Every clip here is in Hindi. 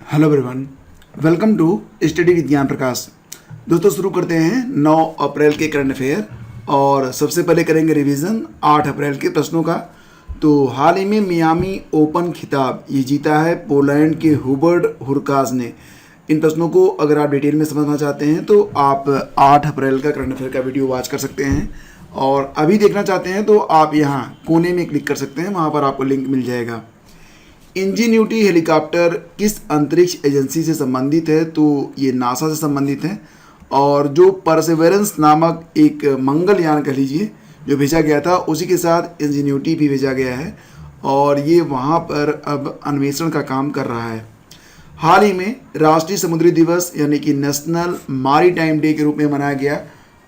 Hello everyone, welcome to study with Gyan Prakash. दोस्तों शुरू करते हैं 9 अप्रैल के करंट अफेयर और सबसे पहले करेंगे रिवीजन 8 अप्रैल के प्रश्नों का। तो हाल ही में मियामी ओपन खिताब ये जीता है पोलैंड के हुबर्ट हुरकाज ने। इन प्रश्नों को अगर आप डिटेल में समझना चाहते हैं तो आप 8 अप्रैल का करंट अफेयर का वीडियो वॉच कर सकते हैं, और अभी देखना चाहते हैं तो आप यहाँ कोने में क्लिक कर सकते हैं, वहाँ पर आपको लिंक मिल जाएगा। इंजीन्यूटी हेलीकॉप्टर किस अंतरिक्ष एजेंसी से संबंधित है? तो ये नासा से संबंधित है, और जो परसेवरेंस नामक एक मंगलयान कह लीजिए जो भेजा गया था उसी के साथ इंजीन्यूटी भी भेजा गया है, और ये वहाँ पर अब अन्वेषण का काम कर रहा है। हाल ही में राष्ट्रीय समुद्री दिवस यानी कि नेशनल मैरीटाइम डे के रूप में मनाया गया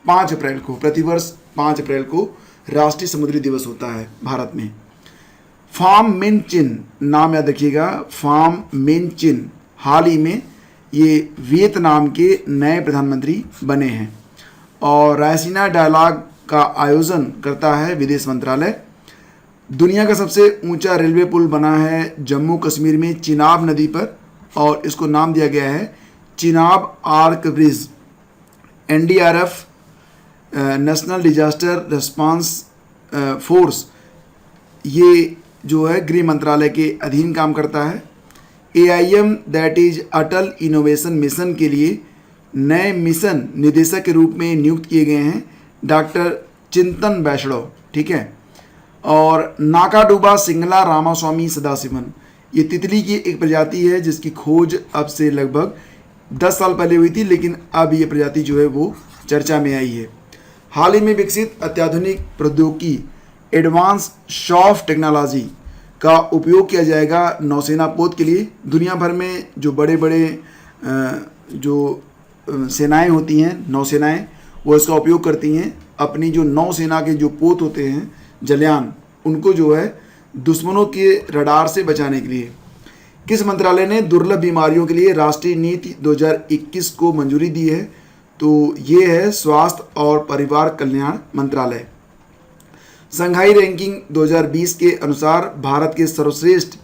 5 अप्रैल को। प्रतिवर्ष 5 अप्रैल को राष्ट्रीय समुद्री दिवस होता है भारत में। फार्म मिन चिन नाम याद रखिएगा, फार्म मिन चिन हाल ही में ये वियतनाम के नए प्रधानमंत्री बने हैं। और रायसीना डायलॉग का आयोजन करता है विदेश मंत्रालय। दुनिया का सबसे ऊंचा रेलवे पुल बना है जम्मू कश्मीर में चिनाब नदी पर, और इसको नाम दिया गया है Chenab arch bridge. NDRF national disaster response force ये जो है गृह मंत्रालय के अधीन काम करता है। AIM that is Atal innovation mission के लिए नए मिशन निदेशक के रूप में नियुक्त किए गए हैं डॉक्टर चिंतन वैष्णव, ठीक है। और नाकाडूबा सिंगला रामास्वामी सदाशिवन ये तितली की एक प्रजाति है जिसकी खोज अब से लगभग 10 साल पहले हुई थी, लेकिन अब ये प्रजाति जो है वो चर्चा में आई है। हाल ही में विकसित अत्याधुनिक प्रौद्योगिकी एडवांस शॉफ टेक्नोलॉजी का उपयोग किया जाएगा नौसेना पोत के लिए। दुनिया भर में जो बड़े बड़े जो सेनाएं होती हैं, नौसेनाएं, वो इसका उपयोग करती हैं अपनी जो नौसेना के जो पोत होते हैं जलयान, उनको जो है दुश्मनों के रडार से बचाने के लिए। किस मंत्रालय ने दुर्लभ बीमारियों के लिए राष्ट्रीय नीति 2021 को मंजूरी दी है? तो ये है स्वास्थ्य और परिवार कल्याण मंत्रालय। संघाई रैंकिंग 2020 के अनुसार भारत के सर्वश्रेष्ठ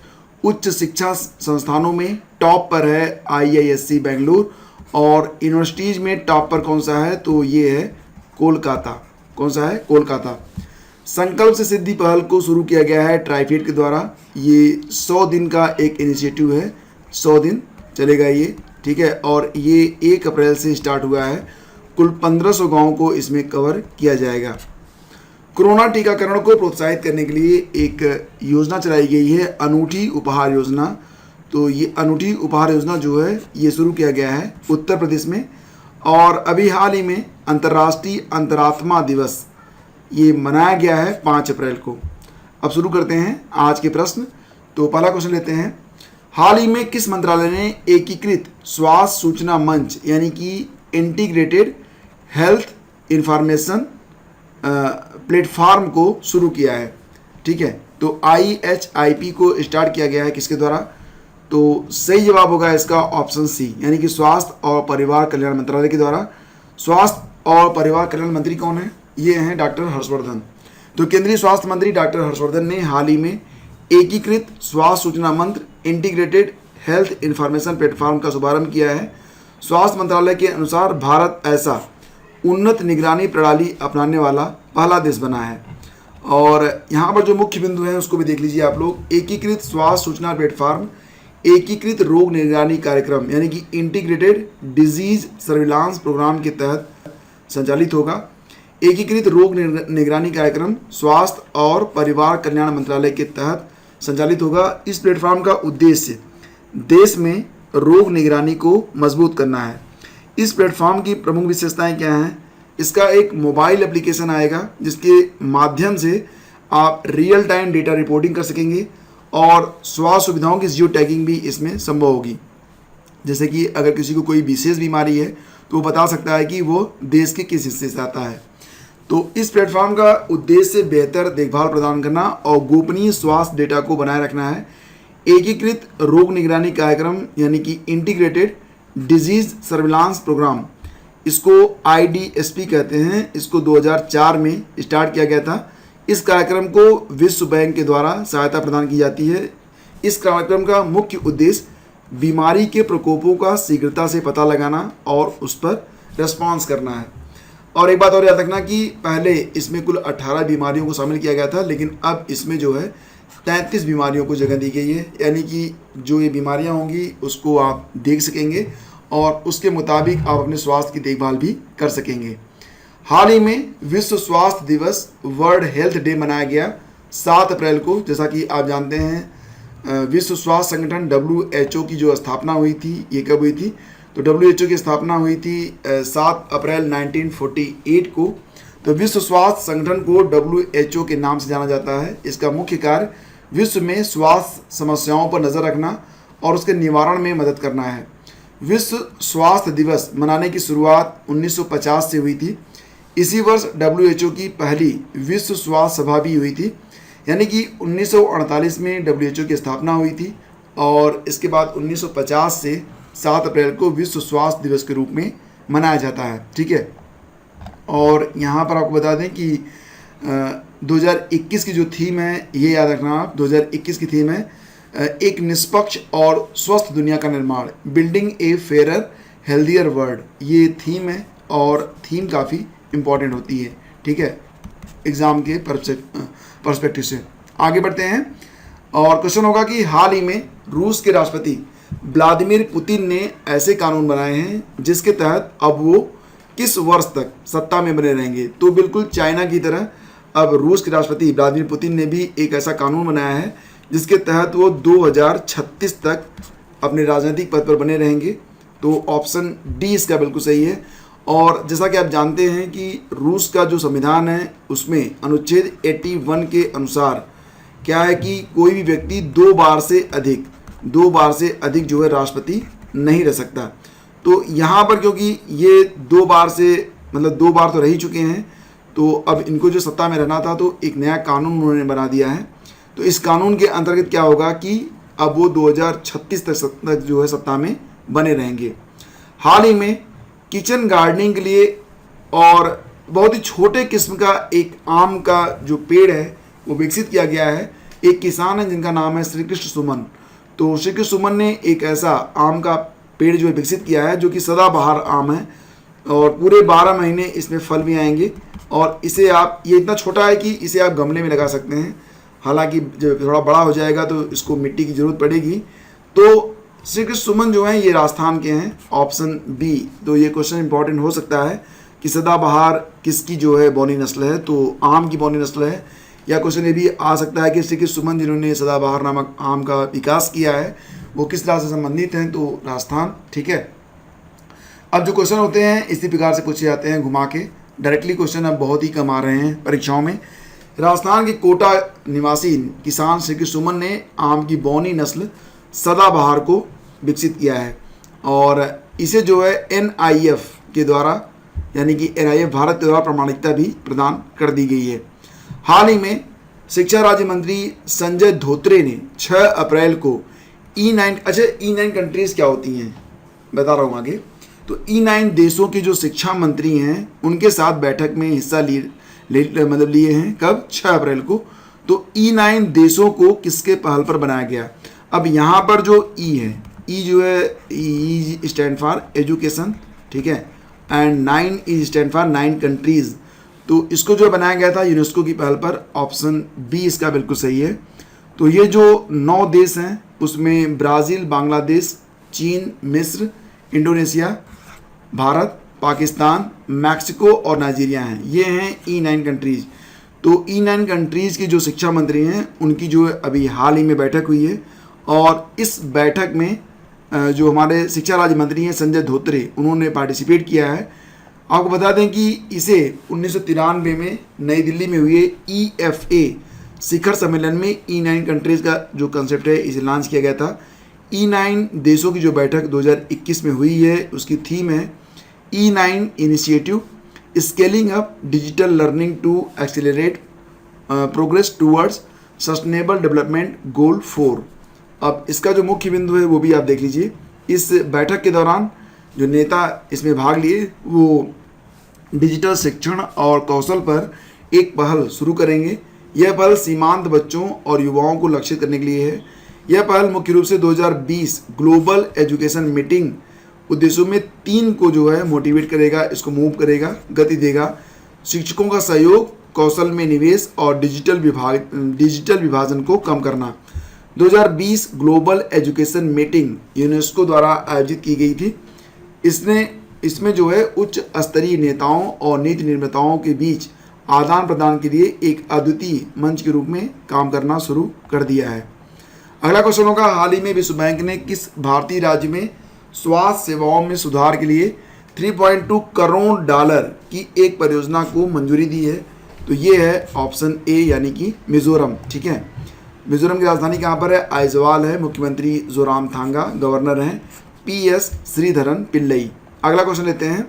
उच्च शिक्षा संस्थानों में टॉप पर है IISc बेंगलुरु, और यूनिवर्सिटीज़ में टॉप पर कौन सा है? तो ये है कोलकाता। कौन सा है? कोलकाता। संकल्प से सिद्धि पहल को शुरू किया गया है ट्राइफेड के द्वारा। ये 100 दिन का एक इनिशिएटिव है, 100 दिन चलेगा ये, ठीक है। और ये 1 अप्रैल से स्टार्ट हुआ है। कुल 1500 गाँव को इसमें कवर किया जाएगा। कोरोना टीकाकरण को प्रोत्साहित करने के लिए एक योजना चलाई गई है, अनूठी उपहार योजना। तो ये अनूठी उपहार योजना जो है ये शुरू किया गया है उत्तर प्रदेश में। और अभी हाल ही में अंतर्राष्ट्रीय अंतरात्मा दिवस ये मनाया गया है 5 अप्रैल को। अब शुरू करते हैं आज के प्रश्न। तो पहला क्वेश्चन लेते हैं, हाल ही में किस मंत्रालय ने एकीकृत स्वास्थ्य सूचना मंच यानी कि इंटीग्रेटेड हेल्थ इंफॉर्मेशन प्लेटफॉर्म को शुरू किया है? ठीक है, तो IHIP को स्टार्ट किया गया है किसके द्वारा? तो सही जवाब होगा इसका ऑप्शन सी, यानी कि स्वास्थ्य और परिवार कल्याण मंत्रालय के द्वारा। स्वास्थ्य और परिवार कल्याण मंत्री कौन है? ये हैं डॉक्टर हर्षवर्धन। तो केंद्रीय स्वास्थ्य मंत्री डॉक्टर हर्षवर्धन ने हाल ही में एकीकृत स्वास्थ्य सूचना मंच इंटीग्रेटेड हेल्थ इंफॉर्मेशन प्लेटफॉर्म का शुभारंभ किया है। स्वास्थ्य मंत्रालय के अनुसार भारत ऐसा उन्नत निगरानी प्रणाली अपनाने वाला पहला देश बना है। और यहाँ पर जो मुख्य बिंदु हैं उसको भी देख लीजिए आप लोग। एकीकृत स्वास्थ्य सूचना प्लेटफॉर्म एकीकृत रोग निगरानी कार्यक्रम यानी कि इंटीग्रेटेड डिजीज सर्विलांस प्रोग्राम के तहत संचालित होगा। एकीकृत रोग निगरानी कार्यक्रम स्वास्थ्य और परिवार कल्याण मंत्रालय के तहत संचालित होगा। इस प्लेटफॉर्म का उद्देश्य देश में रोग निगरानी को मजबूत करना है। इस प्लेटफॉर्म की प्रमुख विशेषताएं क्या हैं? इसका एक मोबाइल एप्लीकेशन आएगा जिसके माध्यम से आप रियल टाइम डेटा रिपोर्टिंग कर सकेंगे, और स्वास्थ्य सुविधाओं की जियो टैगिंग भी इसमें संभव होगी। जैसे कि अगर किसी को कोई विशेष बीमारी है तो वो बता सकता है कि वो देश के किस हिस्से से आता है। तो इस प्लेटफॉर्म का उद्देश्य बेहतर देखभाल प्रदान करना और गोपनीय स्वास्थ्य डेटा को बनाए रखना है। एकीकृत रोग निगरानी कार्यक्रम यानी कि इंटीग्रेटेड डिजीज सर्विलांस प्रोग्राम, इसको IDSP कहते हैं। इसको 2004 में स्टार्ट किया गया था। इस कार्यक्रम को विश्व बैंक के द्वारा सहायता प्रदान की जाती है। इस कार्यक्रम का मुख्य उद्देश्य बीमारी के प्रकोपों का शीघ्रता से पता लगाना और उस पर रिस्पॉन्स करना है। और एक बात और याद रखना कि पहले इसमें कुल 18 बीमारियों को शामिल किया गया था, लेकिन अब इसमें जो है 33 बीमारियों को जगह दी गई है। यानी कि जो ये बीमारियां होंगी उसको आप देख सकेंगे और उसके मुताबिक आप अपने स्वास्थ्य की देखभाल भी कर सकेंगे। हाल ही में विश्व स्वास्थ्य दिवस वर्ल्ड हेल्थ डे मनाया गया 7 अप्रैल को। जैसा कि आप जानते हैं विश्व स्वास्थ्य संगठन WHO की जो स्थापना हुई थी, ये कब हुई थी? तो WHO की स्थापना हुई थी 7 अप्रैल 1948 को। तो विश्व स्वास्थ्य संगठन को WHO के नाम से जाना जाता है। इसका मुख्य कार्य विश्व में स्वास्थ्य समस्याओं पर नज़र रखना और उसके निवारण में मदद करना है। विश्व स्वास्थ्य दिवस मनाने की शुरुआत 1950 से हुई थी। इसी वर्ष WHO की पहली विश्व स्वास्थ्य सभा भी हुई थी, यानी कि 1948 में WHO की स्थापना हुई थी और इसके बाद 1950 से 7 अप्रैल को विश्व स्वास्थ्य दिवस के रूप में मनाया जाता है। ठीक है, और यहाँ पर आपको बता दें कि 2021 की जो थीम है, ये याद रखना आप, 2021 की थीम है एक निष्पक्ष और स्वस्थ दुनिया का निर्माण, बिल्डिंग ए फेयरर हेल्दियर वर्ल्ड। ये थीम है और थीम काफ़ी इम्पॉर्टेंट होती है। ठीक है, एग्ज़ाम के पर्सपेक्टिव से आगे बढ़ते हैं और क्वेश्चन होगा कि हाल ही में रूस के राष्ट्रपति व्लादिमीर पुतिन ने ऐसे कानून बनाए हैं जिसके तहत अब वो किस वर्ष तक सत्ता में बने रहेंगे। तो बिल्कुल चाइना की तरह अब रूस के राष्ट्रपति व्लादिमीर पुतिन ने भी एक ऐसा कानून बनाया है जिसके तहत वो 2036 तक अपने राजनीतिक पद पर बने रहेंगे। तो ऑप्शन डी इसका बिल्कुल सही है। और जैसा कि आप जानते हैं कि रूस का जो संविधान है उसमें अनुच्छेद 81 के अनुसार क्या है कि कोई भी व्यक्ति 2 बार से अधिक जो है राष्ट्रपति नहीं रह सकता। तो यहाँ पर क्योंकि ये 2 बार से मतलब 2 बार तो रह ही चुके हैं, तो अब इनको जो सत्ता में रहना था तो एक नया कानून उन्होंने बना दिया है। तो इस कानून के अंतर्गत क्या होगा कि अब वो 2036 तक जो है सत्ता में बने रहेंगे। हाल ही में किचन गार्डनिंग के लिए और बहुत ही छोटे किस्म का एक आम का जो पेड़ है वो विकसित किया गया है। एक किसान है जिनका नाम है श्री कृष्ण सुमन। तो श्री कृष्ण सुमन ने एक ऐसा आम का पेड़ जो है विकसित किया है जो कि सदाबहार आम है और पूरे 12 महीने इसमें फल भी आएंगे। और इसे आप, ये इतना छोटा है कि इसे आप गमले में लगा सकते हैं, हालांकि जब थोड़ा बड़ा हो जाएगा तो इसको मिट्टी की ज़रूरत पड़ेगी। तो श्री कृष्ण सुमन जो हैं ये राजस्थान के हैं, ऑप्शन बी। तो ये क्वेश्चन इंपॉर्टेंट हो सकता है कि सदाबहार किसकी जो है बौनी नस्ल है, तो आम की बौनी नस्ल है। या क्वेश्चन ये भी आ सकता है कि श्री कृष्ण सुमन जिन्होंने सदाबहार नामक आम का विकास किया है वो किस तरह से संबंधित हैं, तो राजस्थान। ठीक है, अब जो क्वेश्चन होते हैं इसी प्रकार से पूछे जाते हैं घुमा के। डायरेक्टली क्वेश्चन अब बहुत ही कम आ रहे हैं परीक्षाओं में। राजस्थान के कोटा निवासी किसान श्री कृष्ण सुमन ने आम की बौनी नस्ल सदाबहार को विकसित किया है और इसे जो है NIF के द्वारा, यानी कि NIF भारत के द्वारा प्रमाणिकता भी प्रदान कर दी गई है। हाल ही में शिक्षा राज्य मंत्री संजय धोत्रे ने 6 अप्रैल को E9 कंट्रीज़ क्या होती हैं बता रहा हूँ आगे। तो E9 देशों के जो शिक्षा मंत्री हैं उनके साथ बैठक में हिस्सा लिए हैं। कब? 6 अप्रैल को। तो E9 देशों को किसके पहल पर बनाया गया? अब यहाँ पर जो E है, E जो है E स्टैंड फॉर एजुकेशन, ठीक है, and 9 E stand for 9 countries. तो इसको जो बनाया गया था यूनेस्को की पहल पर, ऑप्शन बी इसका बिल्कुल सही है। तो ये जो 9 देश हैं उसमें ब्राज़ील, बांग्लादेश, चीन, मिस्र, इंडोनेशिया, भारत, पाकिस्तान, मैक्सिको और नाइजीरिया हैं। ये हैं E9 कंट्रीज़। तो E9 कंट्रीज़ की जो शिक्षा मंत्री हैं उनकी जो अभी हाल ही में बैठक हुई है और इस बैठक में जो हमारे शिक्षा राज्य मंत्री हैं संजय धोत्रे, उन्होंने पार्टिसिपेट किया है। आपको बता दें कि इसे 1993 में नई दिल्ली में हुए EFA शिखर सम्मेलन में E9 कंट्रीज़ का जो कंसेप्ट है इसे लॉन्च किया गया था। E9 देशों की जो बैठक 2021 में हुई है उसकी थीम है E9 initiative scaling up digital learning to accelerate progress towards sustainable development goal 4। अब इसका जो मुख्य बिंदु है वो भी आप देख लीजिए। इस बैठक के दौरान जो नेता इसमें भाग लिए वो डिजिटल शिक्षण और कौशल पर एक पहल शुरू करेंगे। यह पहल सीमांत बच्चों और युवाओं को लक्षित करने के लिए है। यह पहल मुख्य रूप से 2020 ग्लोबल एजुकेशन मीटिंग उद्देश्यों में 3 को जो है मोटिवेट करेगा, इसको मूव करेगा, गति देगा। शिक्षकों का सहयोग, कौशल में निवेश और डिजिटल विभाजन को कम करना। 2020 ग्लोबल एजुकेशन मीटिंग यूनेस्को द्वारा आयोजित की गई थी। इसमें जो है उच्च स्तरीय नेताओं और नीति निर्माताओं के बीच आदान प्रदान के लिए एक अद्वितीय मंच के रूप में काम करना शुरू कर दिया है। अगला क्वेश्चन होगा, हाल ही में विश्व बैंक ने किस भारतीय राज्य में स्वास्थ्य सेवाओं में सुधार के लिए 3.2 करोड़ डॉलर की एक परियोजना को मंजूरी दी है? तो ये है ऑप्शन ए यानी कि मिजोरम। ठीक है, मिजोरम की राजधानी कहाँ पर है? आइजवाल है। मुख्यमंत्री जोरामथांगा, गवर्नर हैं PS श्रीधरन पिल्लई। अगला क्वेश्चन लेते हैं,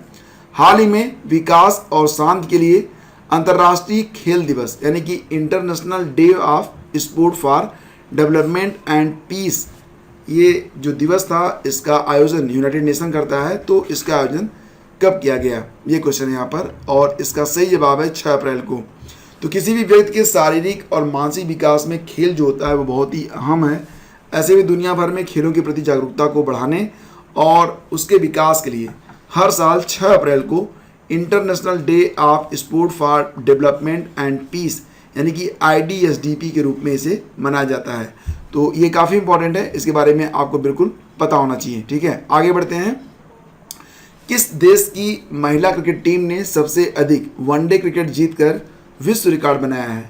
हाल ही में विकास और शांति के लिए अंतर्राष्ट्रीय खेल दिवस यानी कि international day of sport for development and peace, ये जो दिवस था इसका आयोजन यूनाइटेड नेशन करता है। तो इसका आयोजन कब किया गया, ये क्वेश्चन है यहाँ पर, और इसका सही जवाब है 6 अप्रैल को। तो किसी भी व्यक्ति के शारीरिक और मानसिक विकास में खेल जो होता है वो बहुत ही अहम है। ऐसे भी दुनिया भर में खेलों के प्रति जागरूकता को बढ़ाने और उसके विकास के लिए हर साल 6 अप्रैल को international day of sport for development and peace यानी कि IDSDP के रूप में इसे मनाया जाता है। तो ये काफ़ी इंपॉर्टेंट है, इसके बारे में आपको बिल्कुल पता होना चाहिए। ठीक है, आगे बढ़ते हैं। किस देश की महिला क्रिकेट टीम ने सबसे अधिक वनडे क्रिकेट जीतकर विश्व रिकॉर्ड बनाया है?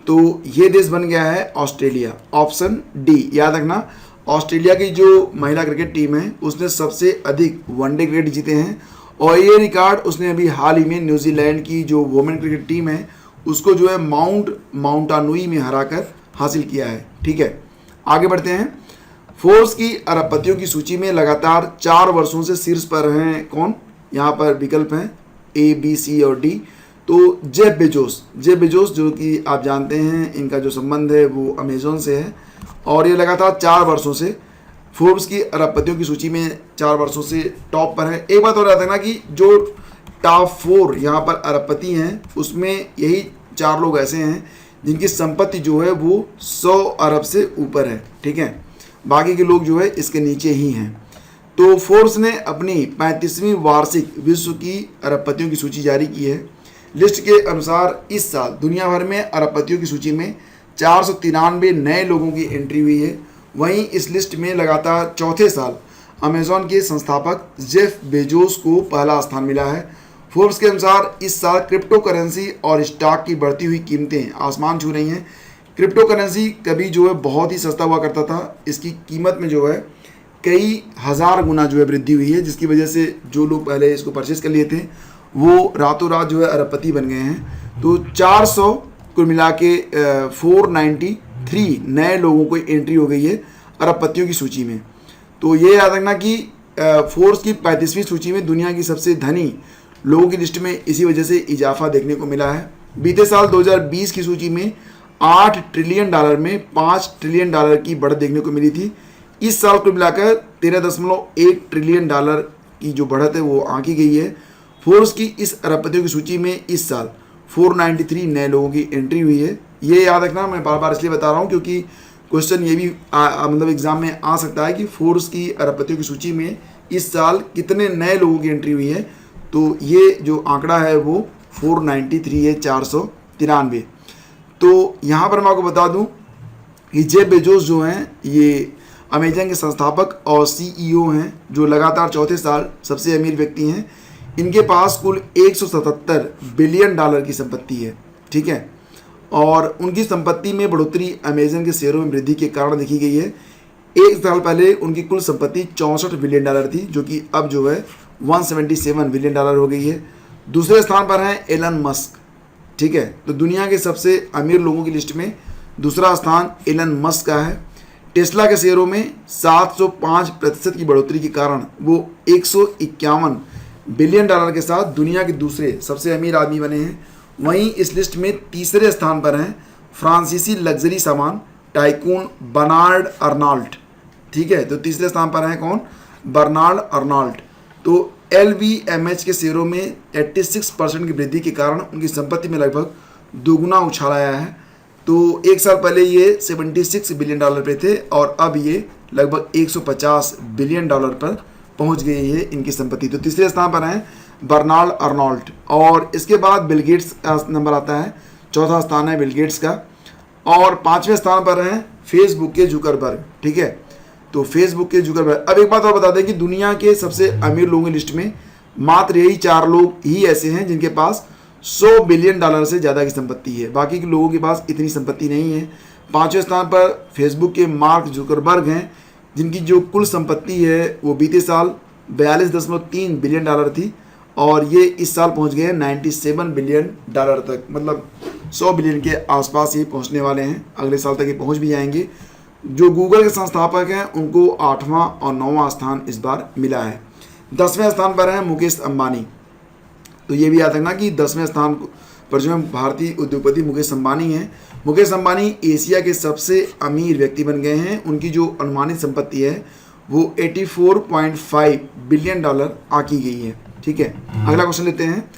तो ये देश बन गया है ऑस्ट्रेलिया। ऑप्शन डी याद रखना, ऑस्ट्रेलिया की जो महिला क्रिकेट टीम है उसने सबसे अधिक वनडे क्रिकेट जीते हैं, और ये रिकॉर्ड उसने अभी हाल ही में न्यूजीलैंड की जो वुमेन क्रिकेट टीम है उसको जो है माउंटानुई में हराकर हासिल किया है। ठीक है, आगे बढ़ते हैं। फोर्ब्स की अरबपतियों की सूची में लगातार 4 वर्षों से शीर्ष पर हैं कौन? यहाँ पर विकल्प हैं A, B, C और D। तो जेफ बेजोस जो कि आप जानते हैं इनका जो संबंध है वो अमेजोन से है, और ये लगातार 4 वर्षों से फोर्ब्स की अरबपतियों की सूची में 4 वर्षों से टॉप पर है। एक बात और याद रखना कि जो टॉप 4 यहाँ पर अरबपति हैं उसमें यही 4 लोग ऐसे हैं जिनकी संपत्ति जो है वो 100 अरब से ऊपर है। ठीक है, बाकी के लोग जो है इसके नीचे ही हैं। तो फोर्ब्स ने अपनी 35वीं वार्षिक विश्व की अरबपतियों की सूची जारी की है। लिस्ट के अनुसार इस साल दुनिया भर में अरबपतियों की सूची में 493 नए लोगों की एंट्री हुई है। वहीं इस लिस्ट में लगातार चौथे साल अमेजॉन के संस्थापक जेफ बेजोस को पहला स्थान मिला है। फोर्ब्स के अनुसार इस साल क्रिप्टो करेंसी और स्टॉक की बढ़ती हुई कीमतें आसमान छू रही हैं। क्रिप्टो करेंसी कभी जो है बहुत ही सस्ता हुआ करता था, इसकी कीमत में जो है कई हज़ार गुना जो है वृद्धि हुई है, जिसकी वजह से जो लोग पहले इसको परचेज कर लिए थे वो रातों रात जो है अरबपति बन गए हैं। तो 400 कुल मिला के 493 नए लोगों को एंट्री हो गई है अरबपतियों की सूची में। तो ये याद रखना कि फोर्ब्स की 35वीं सूची में दुनिया की सबसे धनी लोगों की लिस्ट में इसी वजह से इजाफा देखने को मिला है। बीते साल 2020 की सूची में 8 ट्रिलियन डॉलर में 5 ट्रिलियन डॉलर की बढ़त देखने को मिली थी। इस साल को मिलाकर 13.1 ट्रिलियन डॉलर की जो बढ़त है वो आंकी गई है। फोर्ब्स की इस अरबपतियों की सूची में इस साल 493 नए लोगों की एंट्री हुई है। ये याद रखना, मैं बार बार इसलिए बता रहा हूँ क्योंकि क्वेश्चन ये भी मतलब एग्जाम में आ सकता है कि फोर्ब्स की अरबपतियों की सूची में इस साल कितने नए लोगों की एंट्री हुई है। तो ये जो आंकड़ा है वो 493 है, 493। तो यहाँ पर मैं आपको बता दूँ कि जेफ बेजोस जो हैं ये अमेजन के संस्थापक और CEO हैं जो लगातार चौथे साल सबसे अमीर व्यक्ति हैं। इनके पास कुल 177 बिलियन डॉलर की संपत्ति है। ठीक है, और उनकी संपत्ति में बढ़ोतरी अमेजन के शेयरों में वृद्धि के कारण देखी गई है। एक साल पहले उनकी कुल संपत्ति 64 बिलियन डॉलर थी जो कि अब जो है 177 बिलियन डॉलर हो गई है। दूसरे स्थान पर हैं एलन मस्क। ठीक है, तो दुनिया के सबसे अमीर लोगों की लिस्ट में दूसरा स्थान एलन मस्क का है। टेस्ला के शेयरों में 705% की बढ़ोतरी के कारण वो 151 बिलियन डॉलर के साथ दुनिया के दूसरे सबसे अमीर आदमी बने हैं। वहीं इस लिस्ट में तीसरे स्थान पर हैं फ्रांसीसी लग्जरी सामान टाइकून बर्नार्ड अर्नॉल्ट। ठीक है, तो तीसरे स्थान पर हैं कौन? Bernard Arnault. तो LVMH के शेयरों में 86% की वृद्धि के कारण उनकी संपत्ति में लगभग दोगुना उछाल आया है। तो एक साल पहले ये 76 बिलियन डॉलर पे थे और अब ये लगभग 150 बिलियन डॉलर पर पहुंच गई है इनकी संपत्ति। तो तीसरे स्थान पर हैं बर्नार्ड अर्नोल्ट और इसके बाद बिल गेट्स का नंबर आता है, चौथा स्थान है बिल गेट्स का और पांचवें स्थान पर हैं फेसबुक के जुकरबर्ग। ठीक है, तो फेसबुक के जुकरबर्ग। अब एक बात और बता दें कि दुनिया के सबसे अमीर लोगों की लिस्ट में मात्र यही 4 लोग ही ऐसे हैं जिनके पास 100 बिलियन डॉलर से ज़्यादा की संपत्ति है, बाकी के लोगों के पास इतनी संपत्ति नहीं है। पांचवें स्थान पर फेसबुक के मार्क जुकरबर्ग हैं जिनकी जो कुल संपत्ति है वो बीते साल 42.3 बिलियन डॉलर थी और ये इस साल पहुंच गए हैं 97 बिलियन डॉलर तक, मतलब 100 बिलियन के आसपास ये पहुंचने वाले हैं, अगले साल तक ये पहुंच भी जाएंगे। जो गूगल के संस्थापक हैं उनको 8वां और 9वां स्थान इस बार मिला है। 10वें स्थान पर हैं मुकेश अंबानी। तो ये भी याद रखना कि 10वें स्थान पर जो है भारतीय उद्योगपति मुकेश अंबानी हैं। मुकेश अंबानी एशिया के सबसे अमीर व्यक्ति बन गए हैं। उनकी जो अनुमानित संपत्ति है वो 84.5 बिलियन डॉलर आंकी गई है। ठीक है, अगला क्वेश्चन लेते हैं।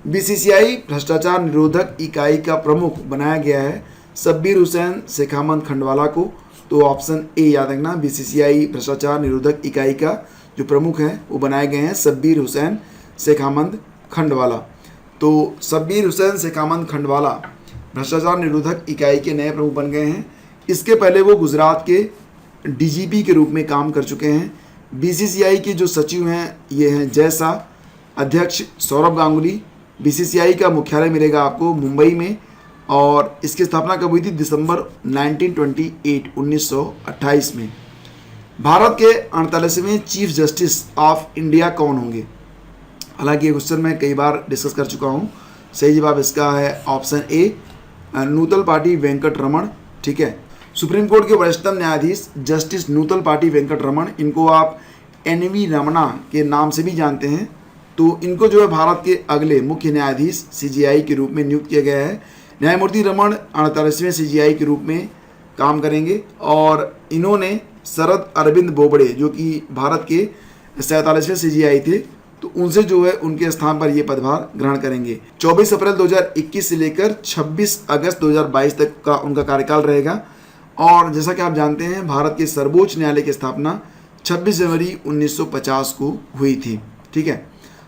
बीसीसीआई भ्रष्टाचार निरोधक इकाई का प्रमुख बनाया गया है शब्बीर हुसैन शेखावत खंडवाला को। तो ऑप्शन ए याद रखना, बीसीसीआई भ्रष्टाचार निरोधक इकाई का जो प्रमुख है वो बनाए गए हैं शब्बीर हुसैन शेखावत खंडवाला। तो शब्बीर हुसैन शेखावत खंडवाला भ्रष्टाचार निरोधक इकाई के नए प्रमुख बन गए हैं। इसके पहले वो गुजरात के डीजीपी के रूप में काम कर चुके हैं। बीसीसीआई के जो सचिव हैं ये हैं जय शाह, अध्यक्ष सौरभ गांगुली। बीसीसीआई का मुख्यालय मिलेगा आपको मुंबई में और इसकी स्थापना कब हुई थी? दिसंबर 1928 में। भारत के 48वें चीफ जस्टिस ऑफ इंडिया कौन होंगे? हालांकि ये क्वेश्चन मैं कई बार डिस्कस कर चुका हूँ। सही जवाब इसका है ऑप्शन ए नूतल पाटी वेंकट रमन। ठीक है, सुप्रीम कोर्ट के वरिष्ठतम न्यायाधीश जस्टिस नूतल पाटी वेंकट रमन, इनको आप एनवी रमना के नाम से भी जानते हैं। तो इनको जो है भारत के अगले मुख्य न्यायाधीश सीजीआई के रूप में नियुक्त किया गया है। न्यायमूर्ति रमन 48वें सीजीआई के रूप में काम करेंगे और इन्होंने शरद अरविंद बोबड़े जो कि भारत के 47वें सीजीआई थे, तो उनसे जो है उनके स्थान पर ये पदभार ग्रहण करेंगे। 24 अप्रैल 2021 से लेकर 26 अगस्त 2022 तक का उनका कार्यकाल रहेगा। और जैसा कि आप जानते हैं भारत के सर्वोच्च न्यायालय की स्थापना 26 जनवरी 1950 को हुई थी। ठीक है,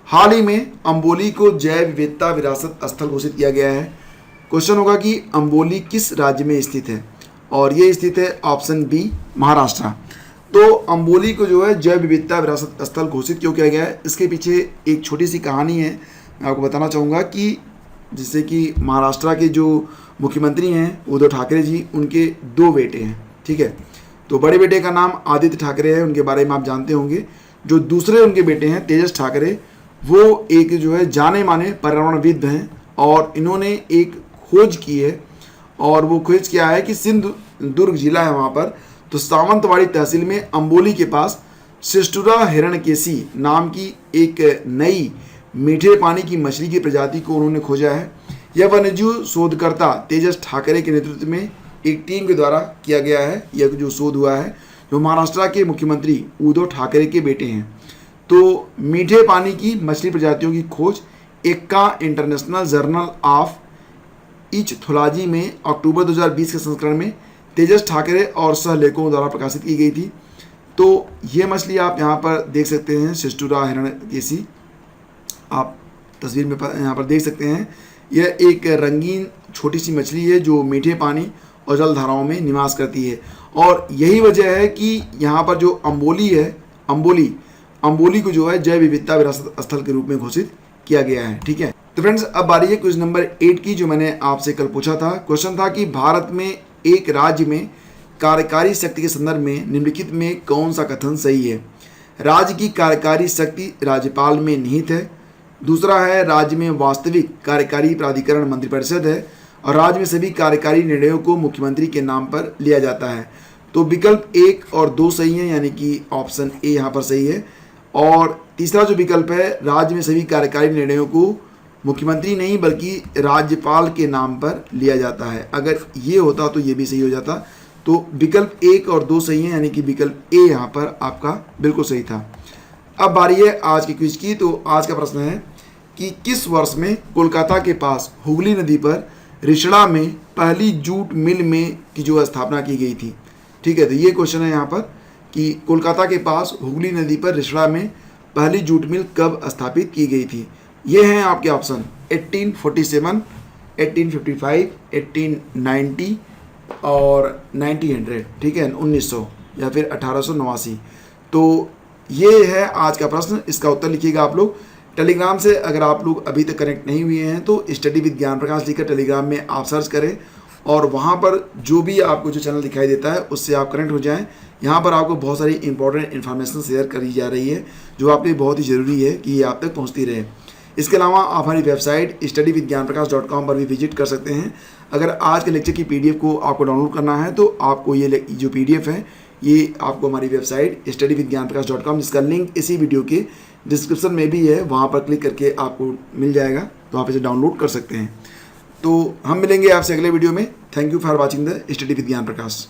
हाल ही में अम्बोली को जैव विविधता विरासत स्थल घोषित किया गया है। क्वेश्चन होगा कि अम्बोली किस राज्य में स्थित है और ये स्थित है ऑप्शन बी महाराष्ट्र। तो अम्बोली को जो है जैव विविधता विरासत स्थल घोषित क्यों किया गया है, इसके पीछे एक छोटी सी कहानी है। मैं आपको बताना चाहूँगा कि जिससे कि महाराष्ट्र के जो मुख्यमंत्री हैं उद्धव ठाकरे जी, उनके 2 बेटे हैं। ठीक है, तो बड़े बेटे का नाम आदित्य ठाकरे है, उनके बारे में आप जानते होंगे। जो दूसरे उनके बेटे हैं तेजस ठाकरे, वो एक जो है जाने माने पर्यावरणविद हैं और इन्होंने एक खोज की है और वो खोज किया है कि सिंधुदुर्ग जिला है वहाँ पर, तो सावंतवाड़ी तहसील में अम्बोली के पास सिस्टुरा हिरणकेशी नाम की एक नई मीठे पानी की मछली की प्रजाति को उन्होंने खोजा है। यह वन्यजीव शोधकर्ता तेजस ठाकरे के नेतृत्व में एक टीम के द्वारा किया गया है। यह जो शोध हुआ है जो महाराष्ट्र के मुख्यमंत्री उद्धव ठाकरे के बेटे हैं। तो मीठे पानी की मछली प्रजातियों की खोज एक्का इंटरनेशनल जर्नल ऑफ इचथोलॉजी में अक्टूबर 2020 के संस्करण में तेजस ठाकरे और सहलेखकों द्वारा प्रकाशित की गई थी। तो ये मछली आप यहाँ पर देख सकते हैं, सिस्टुरा हिरणकेशी, आप तस्वीर में यहाँ पर देख सकते हैं। यह एक रंगीन छोटी सी मछली है जो मीठे पानी और जल धाराओं में निवास करती है और यही वजह है कि यहाँ पर जो अम्बोली है, अम्बोली को जो है जैव विविधता विरासत स्थल के रूप में घोषित किया गया है। ठीक है, तो फ्रेंड्स अब बारी है क्वेश्चन नंबर 8 की, जो मैंने आपसे कल पूछा था। क्वेश्चन था कि भारत में एक राज्य में कार्यकारी शक्ति के संदर्भ में निम्नलिखित में कौन सा कथन सही है? राज्य की कार्यकारी शक्ति राज्यपाल में निहित है। दूसरा है राज्य में वास्तविक कार्यकारी प्राधिकरण मंत्रिपरिषद है और राज्य में सभी कार्यकारी निर्णयों को मुख्यमंत्री के नाम पर लिया जाता है। तो विकल्प 1 और 2 सही हैं, यानी कि ऑप्शन ए यहाँ पर सही है। और तीसरा जो विकल्प है, राज्य में सभी कार्यकारी निर्णयों को मुख्यमंत्री नहीं बल्कि राज्यपाल के नाम पर लिया जाता है। अगर ये होता तो ये भी सही हो जाता। तो विकल्प 1 और 2 सही हैं, यानी कि विकल्प ए यहाँ पर आपका बिल्कुल सही था। अब बारी है आज की क्विज की। तो आज का प्रश्न है कि किस वर्ष में कोलकाता के पास हुगली नदी पर रिषड़ा में पहली जूट मिल में की जो स्थापना की गई थी। ठीक है, तो ये क्वेश्चन है यहाँ पर कि कोलकाता के पास हुगली नदी पर रिषड़ा में पहली जूट मिल कब स्थापित की गई थी। ये हैं आपके ऑप्शन 1847, 1855, 1890 और 1900। ठीक है, 1900 या फिर 1889। तो ये है आज का प्रश्न, इसका उत्तर लिखिएगा आप लोग। टेलीग्राम से अगर आप लोग अभी तक कनेक्ट नहीं हुए हैं तो स्टडी विद ज्ञान प्रकाश लिखकर टेलीग्राम में आप सर्च करें और वहाँ पर जो भी आपको जो चैनल दिखाई देता है उससे आप कनेक्ट हो जाएं। यहाँ पर आपको बहुत सारी इंपॉर्टेंट इन्फॉर्मेशन शेयर करी जा रही है जो आपके लिए बहुत ही ज़रूरी है कि ये आप तक पहुँचती रहे। इसके अलावा आप हमारी वेबसाइट studyvidgyanprakash.com पर भी विजिट कर सकते हैं। अगर आज के लेक्चर की PDF को आपको डाउनलोड करना है तो आपको ये जो PDF है ये आपको हमारी वेबसाइट studyvidgyanprakash.com, जिसका लिंक इसी वीडियो के डिस्क्रिप्शन में भी है, वहाँ पर क्लिक करके आपको मिल जाएगा, तो आप इसे डाउनलोड कर सकते हैं। तो हम मिलेंगे आपसे अगले वीडियो में। Thank you for watching the study with Gyan Prakash.